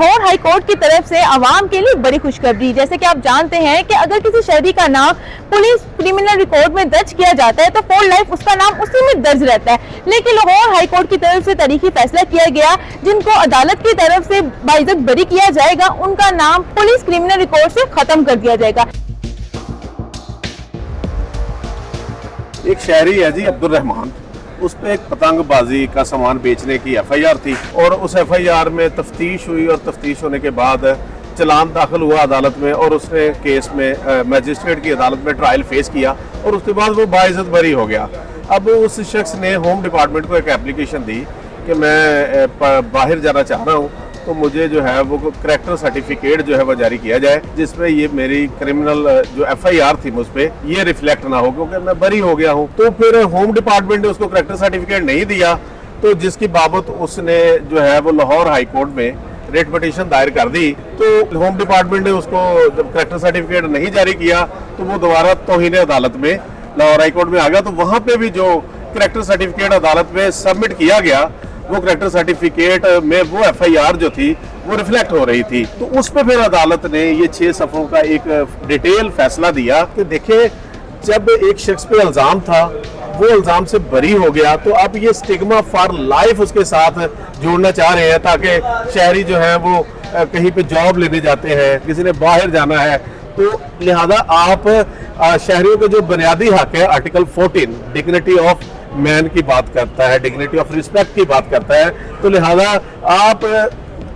Lahore high court की तरफ से आवाम के लिए बड़ी खुशखबरी। जैसे कि आप जानते हैं कि अगर किसी शहरी का नाम पुलिस क्रिमिनल रिकॉर्ड में दर्ज किया जाता है तो फॉर लाइफ उसका नाम उसी में दर्ज रहता है। लेकिन लाहौर हाई कोर्ट की तरफ से तारीखी फैसला किया गया, जिनको अदालत की तरफ से बाइज्जत बरी किया जाएगा उनका नाम पुलिस क्रिमिनल रिकॉर्ड से खत्म कर दिया जाएगा। एक शहरी है जी अब्दुल रहमान, उस पे एक पतंगबाजी का सामान बेचने की एफआईआर थी और उस एफआईआर में तफ्तीश हुई और तफ्तीश होने के बाद चलान दाखिल हुआ अदालत में और उसने केस में मजिस्ट्रेट की अदालत में ट्रायल फेस किया और उसके बाद वो बाइज्जत बरी हो गया। अब उस शख्स ने होम डिपार्टमेंट को एक एप्लीकेशन दी कि मैं बाहर जाना चाह रहा हूँ, तो मुझे जो है वो करैक्टर सर्टिफिकेट जो है वो जारी किया जाए जिसमें ये मेरी क्रिमिनल जो एफआईआर थी मुझ पे ये रिफ्लेक्ट ना हो, क्योंकि मैं बरी हो गया हूँ। तो फिर होम डिपार्टमेंट ने उसको करैक्टर सर्टिफिकेट नहीं दिया, तो जिसकी बाबत उसने जो है वो लाहौर हाई कोर्ट में रेट पिटीशन दायर कर दी। तो होम डिपार्टमेंट ने उसको करैक्टर सर्टिफिकेट नहीं जारी किया तो वो दोबारा तौहीन अदालत में लाहौर हाई कोर्ट में आ गया। तो वहां पे भी जो करैक्टर सर्टिफिकेट अदालत में सबमिट किया गया वो करैक्टर सर्टिफिकेट में वो एफआईआर जो थी वो रिफ्लेक्ट हो रही थी। तो उस पर फिर अदालत ने ये 6 सफ़ों का एक डिटेल फैसला दिया कि देखिए, जब एक शख्स पे इल्जाम था वो इल्जाम से बरी हो गया, तो अब ये स्टिग्मा फॉर लाइफ उसके साथ जोड़ना चाह रहे हैं ताकि शहरी जो है वो कहीं पे जॉब लेने जाते हैं, किसी ने बाहर जाना है, तो लिहाजा आप शहरियों के जो बुनियादी हक है आर्टिकल 14 डिग्निटी ऑफ मैन की बात करता है, डिग्निटी ऑफ रिस्पेक्ट की बात करता है, तो लिहाजा आप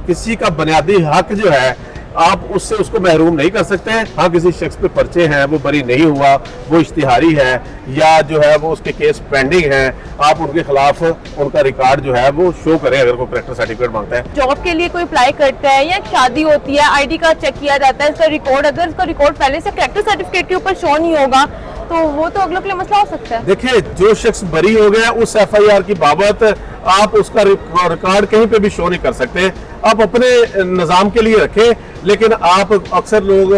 किसी का बुनियादी हक जो है आप उससे उसको महरूम नहीं कर सकते। हाँ, किसी शख्स पे पर्चे हैं, वो बरी नहीं हुआ, वो इश्तिहारी है या जो है वो उसके केस पेंडिंग है, आप उनके खिलाफ उनका रिकॉर्ड जो है वो शो करें अगर कोई करैक्टर सर्टिफिकेट मांगता है। जॉब के लिए कोई अप्लाई करता है या शादी होती है, आईडी कार्ड चेक किया जाता है, इसका रिकॉर्ड अगर इसका रिकॉर्ड पहले से करैक्टर सर्टिफिकेट के ऊपर शो नहीं होगा तो वो तो अगले के लिए मसला हो सकता है। देखिए, जो शख्स बरी हो गया उस एफआईआर की बाबत आप उसका रिकॉर्ड कहीं पे भी शो नहीं कर सकते। आप अपने निजाम के लिए रखें, लेकिन आप अक्सर लोग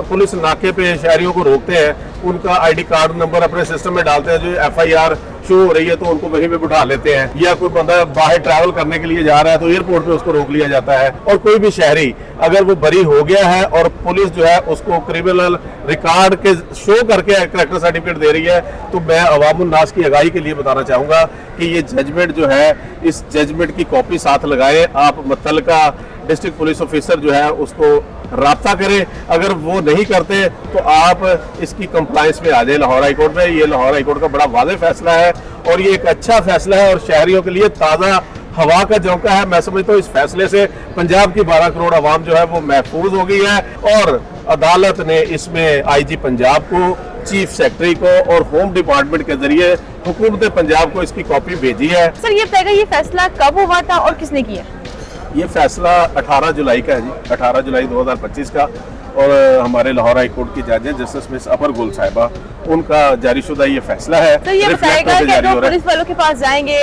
पुलिस नाके पे शहरियों को रोकते हैं, उनका आईडी कार्ड नंबर अपने सिस्टम में डालते हैं, जो एफआईआर शो हो रही है तो उनको वहीं पे बिठा लेते हैं, या कोई बंदा बाहर ट्रैवल करने के लिए जा रहा है तो एयरपोर्ट पे उसको रोक लिया जाता है। और कोई भी शहरी अगर वो बरी हो गया है और पुलिस जो है उसको क्रिमिनल रिकॉर्ड के शो करके करैक्टर सर्टिफिकेट दे रही है, तो मैं अवामुन नास की आगाही के लिए बताना चाहूंगा कि ये जजमेंट जो है, इस जजमेंट की कॉपी साथ लगाए, आप मुतल्लिका डिस्ट्रिक्ट पुलिस ऑफिसर जो है उसको राब्ता करें। अगर वो नहीं करते तो आप इसकी कंप्लायंस में आ जाए लाहौर हाई कोर्ट में। ये लाहौर हाई कोर्ट का बड़ा वाज़ेह फैसला है और ये एक अच्छा फैसला है और शहरियों के लिए ताज़ा हवा का झोंका है। मैं समझता हूँ इस फैसले से पंजाब की 12 करोड़ आवाम जो है वो महफूज हो गई है और अदालत ने इसमें आईजी पंजाब को, चीफ सेक्रेटरी को और होम डिपार्टमेंट के जरिए हुकूमत पंजाब को इसकी कॉपी भेजी है। सर, ये बताएगा ये फैसला कब हुआ था और किसने किया? ये फैसला 18 जुलाई का है जी, 18 जुलाई 2025 का, और हमारे लाहौर हाई कोर्ट की जज हैं जस्टिस मिस अपर गुल साहिबा, उनका जारीशुदा ये फैसला है। तो ये बताएगा कि अगर पुलिस वालों के पास जाएंगे,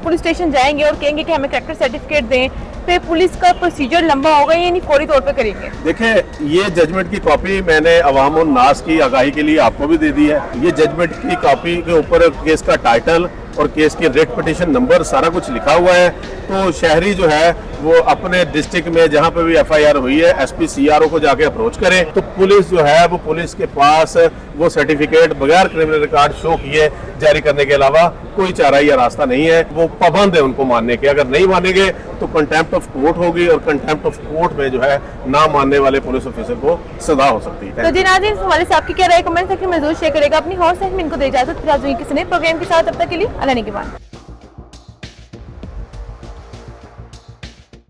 पुलिस स्टेशन जाएंगे और कहेंगे कि हमें करैक्टर सर्टिफिकेट दें, तो पुलिस का प्रोसीजर लंबा होगा या नहीं फौरी तौर पे करेंगे? देखिए, ये जजमेंट की कॉपी मैंने अवाम उन नास की आगाही के लिए आपको भी दे दी है। ये जजमेंट की कॉपी के ऊपर केस का टाइटल और केस की रेट पिटीशन नंबर सारा कुछ लिखा हुआ है। तो शहरी जो है वो अपने डिस्ट्रिक्ट में जहाँ पे भी एफआईआर हुई है एसपी सीआरओ को जाके अप्रोच करें, तो पुलिस जो है वो पुलिस के पास वो सर्टिफिकेट बगैर क्रिमिनल रिकॉर्ड शो किए जारी करने के अलावा कोई चारा या रास्ता नहीं है। वो पाबंद है उनको मानने के, अगर नहीं मानेंगे तो कंटेम्प्ट ऑफ कोर्ट होगी और कंटेम्प्ट ऑफ कोर्ट में जो है ना मानने वाले पुलिस ऑफिसर को सजा हो सकती है। तो जी नाज़रीन, इस हवाले से आपकी क्या राय कमेंट सेक्शन में जरूर शेयर करेगा। अपनी हौसला इनको दे इजाजत, फिर आज किसी नए प्रोग्राम के साथ, तब तक के लिए अल्लाह निगहबान।